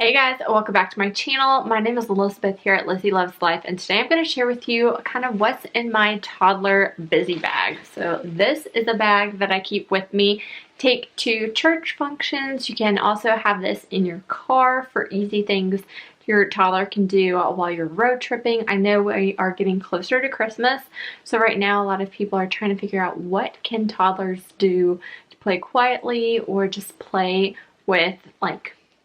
Hey guys, welcome back to my channel. My name is Elizabeth here at Lizzie Loves Life, and today I'm going to share with you kind of what's in my toddler busy bag. So this is a bag that I keep with me, take to church functions. You can also have this in your car for easy things your toddler can do while you're road tripping. I know we are getting closer to Christmas, so right now a lot of people are trying to figure out what can toddlers do to play quietly or just play with,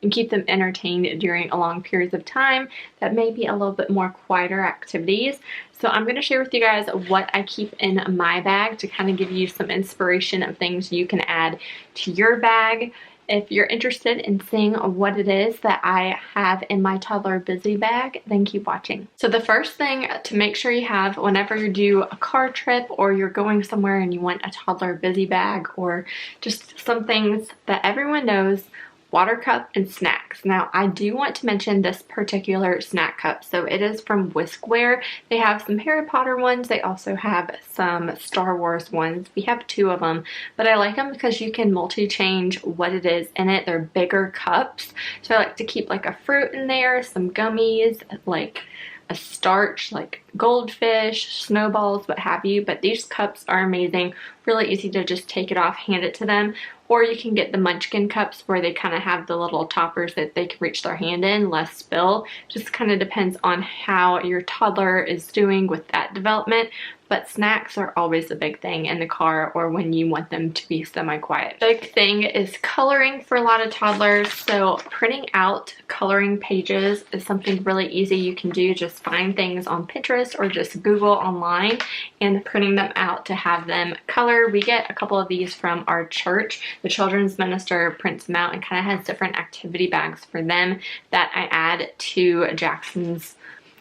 and keep them entertained during a long periods of time that may be a little bit more quieter activities. So I'm going to share with you guys what I keep in my bag to kind of give you some inspiration of things you can add to your bag. If you're interested in seeing what it is that I have in my toddler busy bag, then keep watching. So the first thing to make sure you have whenever you do a car trip or you're going somewhere and you want a toddler busy bag, or just some things that everyone knows: water cup and snacks. Now I do want to mention this particular snack cup. So it is from Whiskware. They have some Harry Potter ones. They also have some Star Wars ones. We have two of them, but I like them because you can multi-change what it is in it. They're bigger cups. So I like to keep like a fruit in there, some gummies, like a starch like goldfish, snowballs, what have you. But these cups are amazing, really easy to just take it off, hand it to them. Or you can get the munchkin cups where they kind of have the little toppers that they can reach their hand in, less spill. Just kind of depends on how your toddler is doing with that development. But snacks are always a big thing in the car or when you want them to be semi-quiet. Big thing is coloring for a lot of toddlers. So printing out coloring pages is something really easy you can do. Just find things on Pinterest or just Google online and printing them out to have them color. We get a couple of these from our church. The children's minister prints them out and kind of has different activity bags for them that I add to Jackson's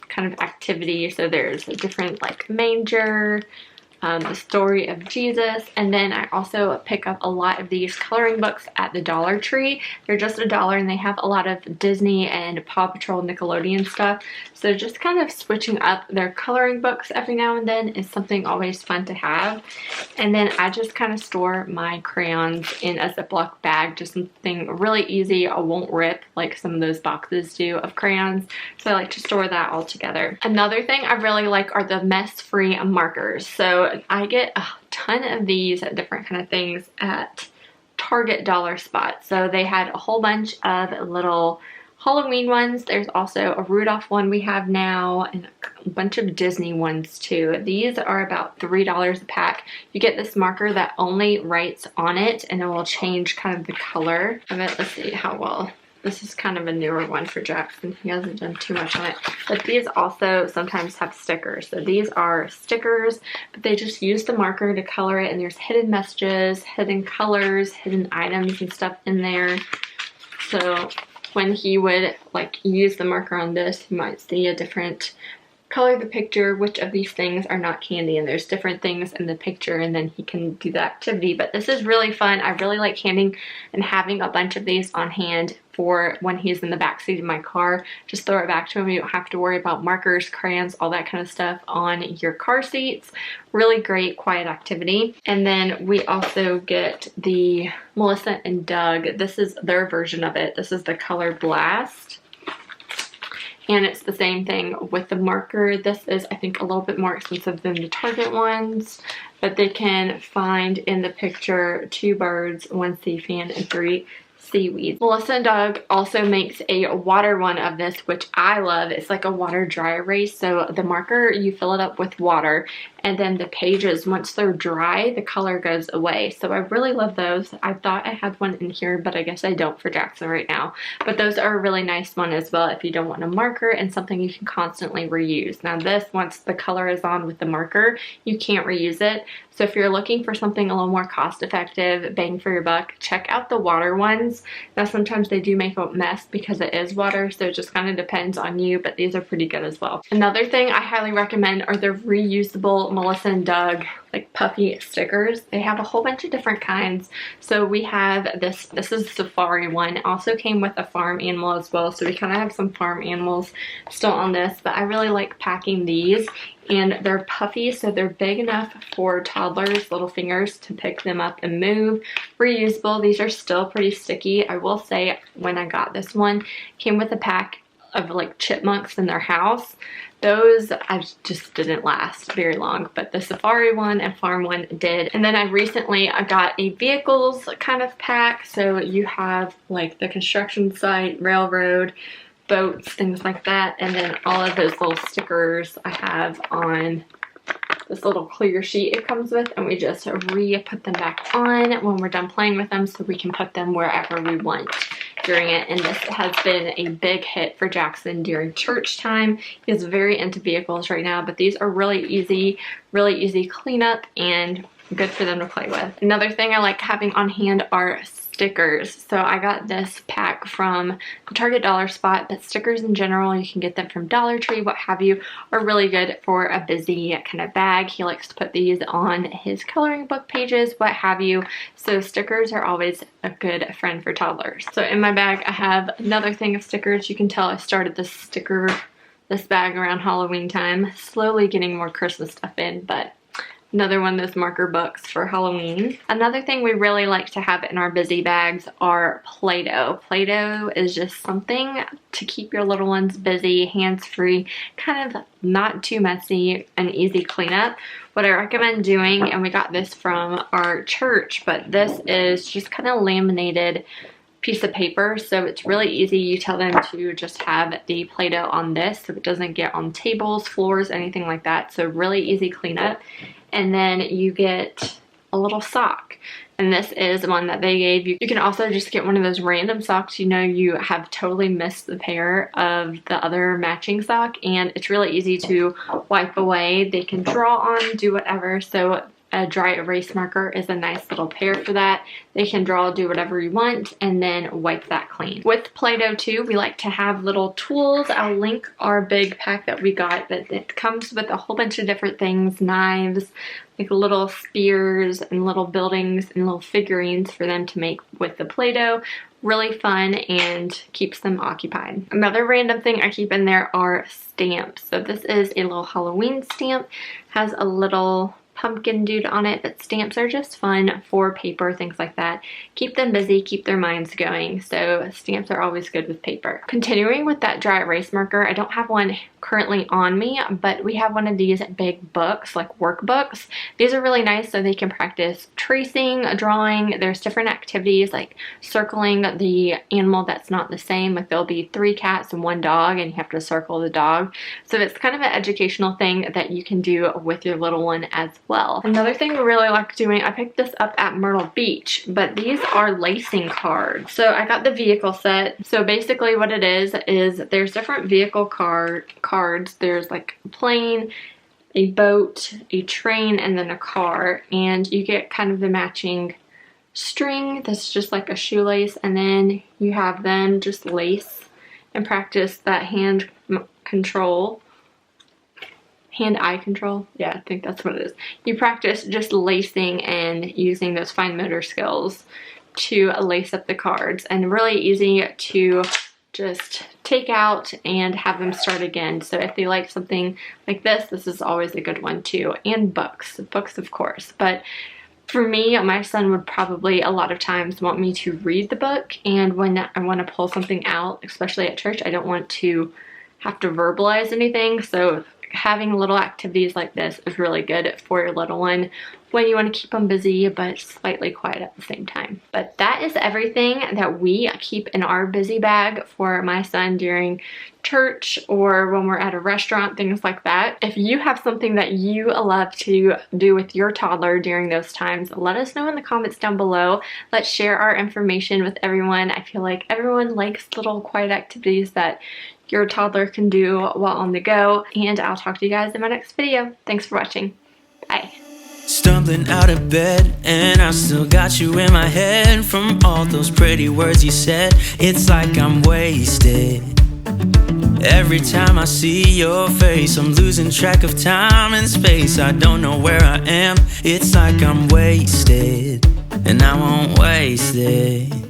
kind of activity. So there's a different like manger, the story of Jesus, and then I also pick up a lot of these coloring books at the Dollar Tree. They're just $1 and they have a lot of Disney and Paw Patrol, Nickelodeon stuff. So just kind of switching up their coloring books every now and then is something always fun to have. And then I just kind of store my crayons in a Ziploc bag, just something really easy. I won't rip like some of those boxes do of crayons. So I like to store that all together. Another thing I really like are the mess-free markers. So I get a ton of these at different kind of things at Target dollar spot. So they had a whole bunch of little Halloween ones. There's also a Rudolph one we have now and a bunch of Disney ones too. These are about $3 a pack. You get this marker that only writes on it and it will change kind of the color of it. Let's see how well. This is kind of a newer one for Jackson. He hasn't done too much on it. But these also sometimes have stickers. So these are stickers, but they just use the marker to color it. And there's hidden messages, hidden colors, hidden items and stuff in there. So when he would like use the marker on this, you might see a different color the picture, which of these things are not candy, and there's different things in the picture, and then he can do the activity. But this is really fun. I really like handing and having a bunch of these on hand for when he's in the backseat of my car. Just throw it back to him. You don't have to worry about markers, crayons, all that kind of stuff on your car seats. Really great quiet activity. And then we also get the Melissa and Doug. This is their version of it. This is the Color Blast. And it's the same thing with the marker. This is, I think, a little bit more expensive than the Target ones, but they can find in the picture 2 birds, 1 sea fan, and 3 seaweeds. Melissa and Doug also makes a water one of this, which I love. It's like a water dry erase. So the marker, you fill it up with water, and then the pages, once they're dry, the color goes away. So I really love those. I thought I had one in here, but I guess I don't for Jackson right now. But those are a really nice one as well if you don't want a marker and something you can constantly reuse. Now this, once the color is on with the marker, you can't reuse it. So if you're looking for something a little more cost effective, bang for your buck, check out the water ones. Now sometimes they do make a mess because it is water, so it just kind of depends on you, but these are pretty good as well. Another thing I highly recommend are the reusable Melissa and Doug like puffy stickers. They have a whole bunch of different kinds. So we have this is the safari one. It also came with a farm animal as well, so we kind of have some farm animals still on this, but I really like packing these. And they're puffy, so they're big enough for toddlers' little fingers to pick them up and move. Reusable. These are still pretty sticky. I will say when I got this one, came with a pack of like chipmunks in their house. Those I just didn't last very long, but the safari one and farm one did. And then I got a vehicles kind of pack. So you have like the construction site, railroad, boats, things like that, and then all of those little stickers I have on this little clear sheet it comes with, and we just put them back on when we're done playing with them so we can put them wherever we want during it. And this has been a big hit for Jackson during church time. He's very into vehicles right now, but these are really easy cleanup and good for them to play with. Another thing I like having on hand are stickers. So I got this pack from the Target dollar spot, but stickers in general, you can get them from Dollar Tree, what have you, are really good for a busy kind of bag. He likes to put these on his coloring book pages, what have you. So stickers are always a good friend for toddlers. So in my bag, I have another thing of stickers. You can tell I started this bag around Halloween time, slowly getting more Christmas stuff in, but another one of those marker books for Halloween. Another thing we really like to have in our busy bags are Play-Doh. Play-Doh is just something to keep your little ones busy, hands-free, kind of not too messy, and easy cleanup. What I recommend doing, and we got this from our church, but this is just kind of laminated piece of paper, so it's really easy. You tell them to just have the Play-Doh on this so it doesn't get on tables, floors, anything like that. So really easy cleanup. And then you get a little sock, and this is one that they gave you. You can also just get one of those random socks you know you have totally missed the pair of the other matching sock, and it's really easy to wipe away. They can draw on, do whatever. So a dry erase marker is a nice little pair for that. They can draw, do whatever you want, and then wipe that clean. With Play-Doh too, we like to have little tools. I'll link our big pack that we got, but it comes with a whole bunch of different things, knives, like little spears and little buildings and little figurines for them to make with the Play-Doh. Really fun and keeps them occupied. Another random thing I keep in there are stamps. So this is a little Halloween stamp, has a little pumpkin dude on it, but stamps are just fun for paper, things like that. Keep them busy, keep their minds going, so stamps are always good with paper. Continuing with that dry erase marker, I don't have one currently on me, but we have one of these big books, like workbooks. These are really nice so they can practice tracing, drawing. There's different activities like circling the animal that's not the same, like there'll be 3 cats and 1 dog and you have to circle the dog. So it's kind of an educational thing that you can do with your little one as well. Another thing we really like doing, I picked this up at Myrtle Beach, but these are lacing cards. So I got the vehicle set. So basically what it is there's different vehicle cards. There's like a plane, a boat, a train, and then a car, and you get kind of the matching string that's just like a shoelace, and then you have them just lace and practice that hand-eye control. Yeah, I think that's what it is. You practice just lacing and using those fine motor skills to lace up the cards, and really easy to just take out and have them start again. So if they like something like this is always a good one too. And books of course. But for me, my son would probably a lot of times want me to read the book, and when I want to pull something out, especially at church, I don't want to have to verbalize anything. So having little activities like this is really good for your little one when you want to keep them busy but slightly quiet at the same time. But that is everything that we keep in our busy bag for my son during church or when we're at a restaurant, things like that. If you have something that you love to do with your toddler during those times, let us know in the comments down below. Let's share our information with everyone. I feel like everyone likes little quiet activities that your toddler can do while on the go, and I'll talk to you guys in my next video. Thanks for watching. Bye. Stumbling out of bed, and I still got you in my head from all those pretty words you said. It's like I'm wasted. Every time I see your face, I'm losing track of time and space. I don't know where I am, it's like I'm wasted, and I won't waste it.